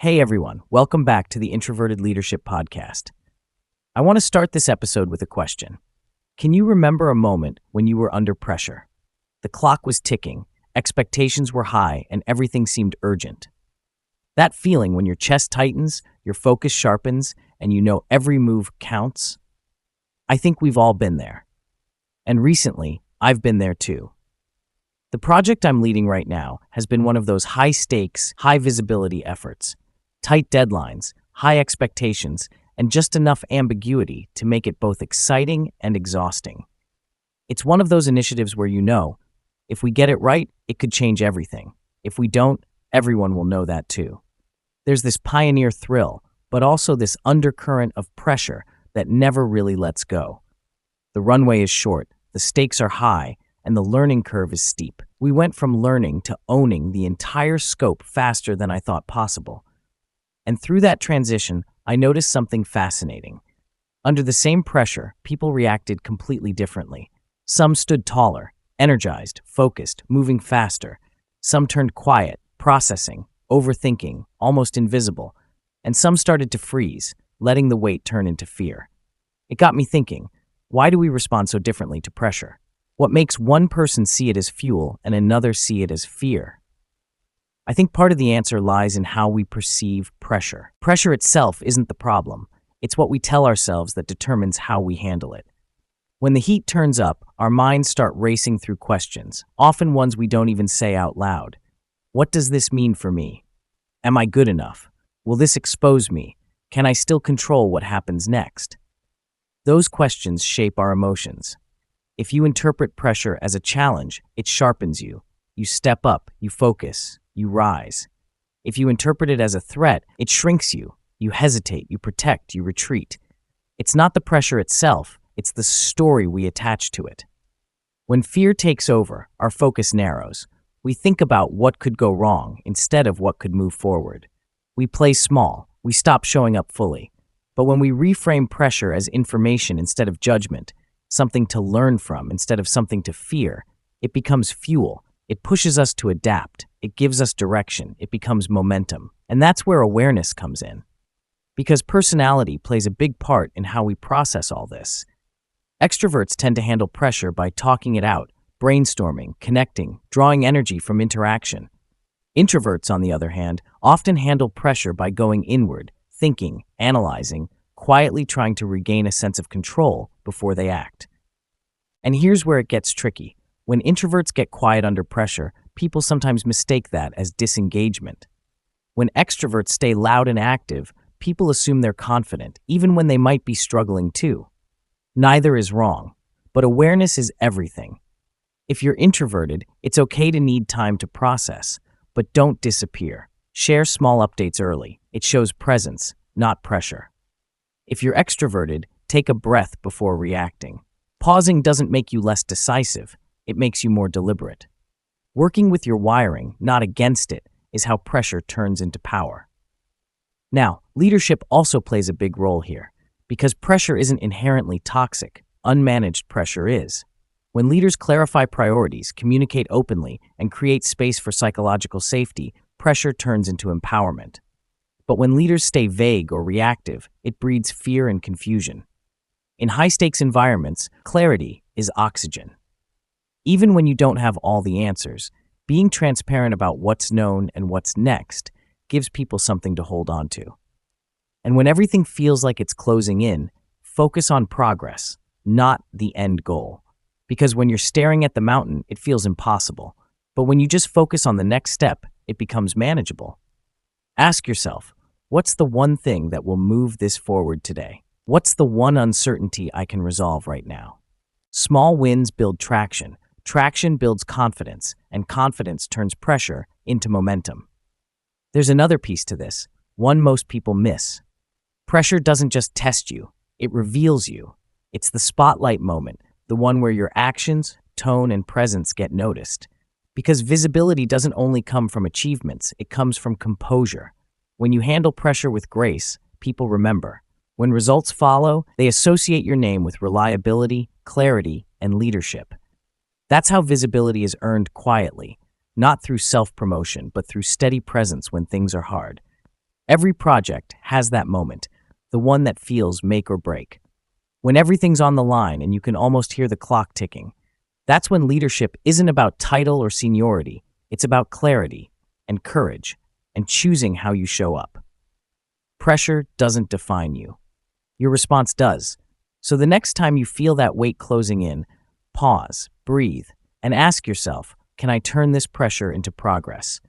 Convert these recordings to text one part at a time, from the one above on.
Hey everyone, welcome back to the Introverted Leadership Podcast. I want to start this episode with a question. Can you remember a moment when you were under pressure? The clock was ticking, expectations were high, and everything seemed urgent. That feeling when your chest tightens, your focus sharpens, and you know every move counts? I think we've all been there. And recently, I've been there too. The project I'm leading right now has been one of those high-stakes, high-visibility efforts. Tight deadlines, high expectations, and just enough ambiguity to make it both exciting and exhausting. It's one of those initiatives where you know, if we get it right, it could change everything. If we don't, everyone will know that too. There's this pioneer thrill, but also this undercurrent of pressure that never really lets go. The runway is short, the stakes are high, and the learning curve is steep. We went from learning to owning the entire scope faster than I thought possible. And through that transition, I noticed something fascinating. Under the same pressure, people reacted completely differently. Some stood taller, energized, focused, moving faster. Some turned quiet, processing, overthinking, almost invisible. And some started to freeze, letting the weight turn into fear. It got me thinking, why do we respond so differently to pressure? What makes one person see it as fuel and another see it as fear? I think part of the answer lies in how we perceive pressure. Pressure itself isn't the problem. It's what we tell ourselves that determines how we handle it. When the heat turns up, our minds start racing through questions, often ones we don't even say out loud. What does this mean for me? Am I good enough? Will this expose me? Can I still control what happens next? Those questions shape our emotions. If you interpret pressure as a challenge, it sharpens you. You step up, you focus, you rise. If you interpret it as a threat, it shrinks you. You hesitate, you protect, you retreat. It's not the pressure itself, it's the story we attach to it. When fear takes over, our focus narrows. We think about what could go wrong instead of what could move forward. We play small, we stop showing up fully. But when we reframe pressure as information instead of judgment, something to learn from instead of something to fear, it becomes fuel. It pushes us to adapt. It gives us direction. It becomes momentum. And that's where awareness comes in. Because personality plays a big part in how we process all this. Extroverts tend to handle pressure by talking it out, brainstorming, connecting, drawing energy from interaction. Introverts, on the other hand, often handle pressure by going inward, thinking, analyzing, quietly trying to regain a sense of control before they act. And here's where it gets tricky. When introverts get quiet under pressure, people sometimes mistake that as disengagement. When extroverts stay loud and active, people assume they're confident, even when they might be struggling too. Neither is wrong, but awareness is everything. If you're introverted, it's okay to need time to process, but don't disappear. Share small updates early. It shows presence, not pressure. If you're extroverted, take a breath before reacting. Pausing doesn't make you less decisive. It makes you more deliberate. Working with your wiring, not against it, is how pressure turns into power. Now, leadership also plays a big role here, because pressure isn't inherently toxic. Unmanaged pressure is. When leaders clarify priorities, communicate openly, and create space for psychological safety, pressure turns into empowerment. But when leaders stay vague or reactive, it breeds fear and confusion. In high-stakes environments, clarity is oxygen. Even when you don't have all the answers, being transparent about what's known and what's next gives people something to hold on to. And when everything feels like it's closing in, focus on progress, not the end goal. Because when you're staring at the mountain, it feels impossible. But when you just focus on the next step, it becomes manageable. Ask yourself, what's the one thing that will move this forward today? What's the one uncertainty I can resolve right now? Small wins build traction. Traction builds confidence, and confidence turns pressure into momentum. There's another piece to this, one most people miss. Pressure doesn't just test you, it reveals you. It's the spotlight moment, the one where your actions, tone, and presence get noticed. Because visibility doesn't only come from achievements, it comes from composure. When you handle pressure with grace, people remember. When results follow, they associate your name with reliability, clarity, and leadership. That's how visibility is earned quietly, not through self-promotion, but through steady presence when things are hard. Every project has that moment, the one that feels make or break. When everything's on the line and you can almost hear the clock ticking, that's when leadership isn't about title or seniority. It's about clarity and courage and choosing how you show up. Pressure doesn't define you. Your response does. So the next time you feel that weight closing in, pause, breathe, and ask yourself, can I turn this pressure into progress?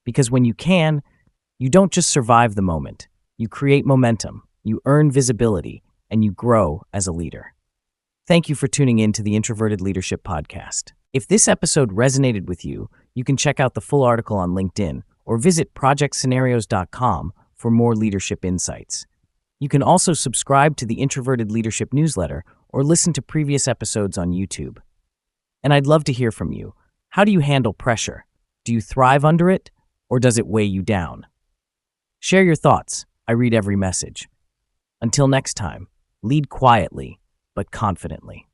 Because when you can, you don't just survive the moment. You create momentum, you earn visibility, and you grow as a leader. Thank you for tuning in to the Introverted Leadership Podcast. If this episode resonated with you, you can check out the full article on LinkedIn or visit projectscenarios.com for more leadership insights. You can also subscribe to the Introverted Leadership newsletter or listen to previous episodes on YouTube. And I'd love to hear from you. How do you handle pressure? Do you thrive under it, or does it weigh you down? Share your thoughts. I read every message. Until next time, lead quietly but confidently.